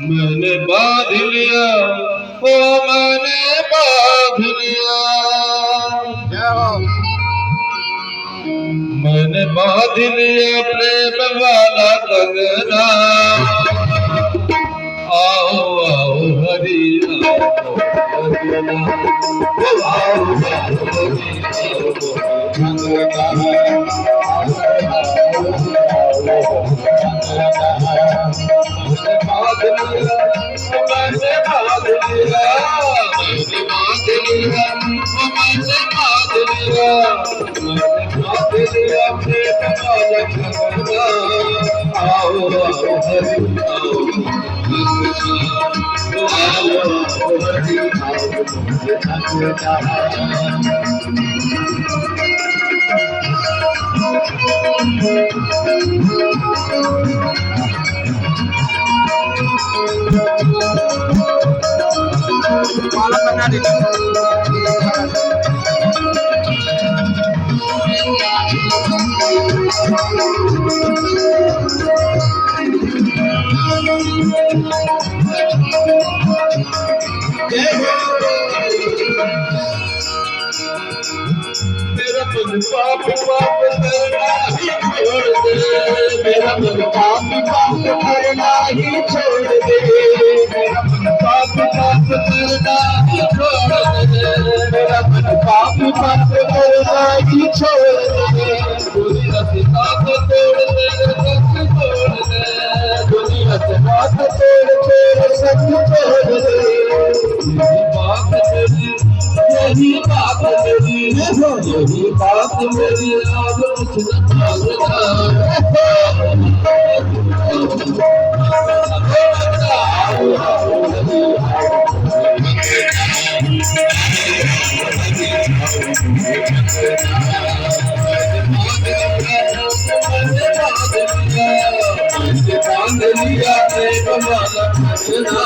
मैंने बांध लिया, ओ मैंने बांध लिया, मैंने बांध लिया प्रेम वाला कंगना। आओ आओ हरि आओ कंगना, आओ आओ हरि malam menari. मेरा मन पाप पाप करना ही छोड़ दे, मेरा मन पाप पाप करना ही छोड़ दे, मेरा मन पाप पाप करना ही छोड़ दे, मेरा मन पाप पाप करना ही छोड़ दे। दुनिया से हाथ तोड़ दे, सब छोड़ दे, दुनिया से हाथ तोड़ दे, सब छोड़ दे। यही बात मेरी, यही बात मेरी, यही बात मेरी, आज कुछ न मांगना। बांध लिया प्रेम वाला कंगना।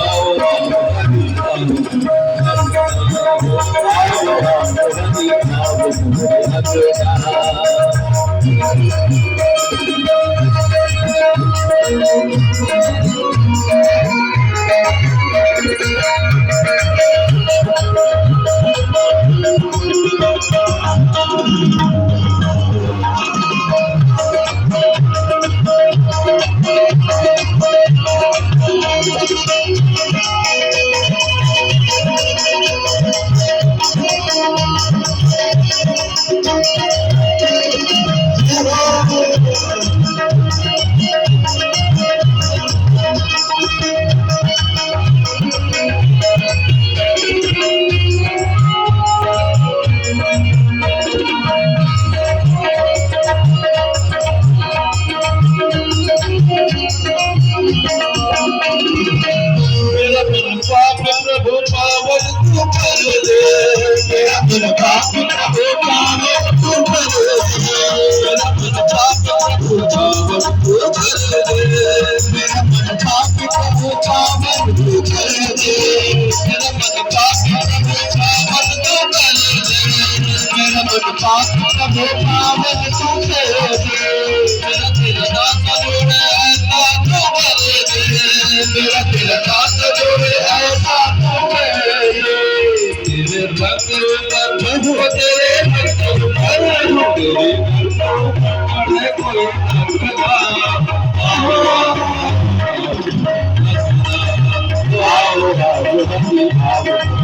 आओ आओ हरि आओ प्रभु पावन तू कर दे, मेरा मन पाप प्रभु पावन तू कर दे, मेरा मन पाप प्रभु पावन तू कर दे, मेरा मन पाप प्रभु पावन तू कर दे, मेरा मन पाप प्रभु पावन तू कर दे, मेरा मन पाप प्रभु पावन तू कर दे, मेरा दिल दास जोड़े ऐसा तू कर दे, मेरा दिल दास जोड़े ऐसा तेरे रंग पर प्रभु तेरे तेरे कोई आओ आओ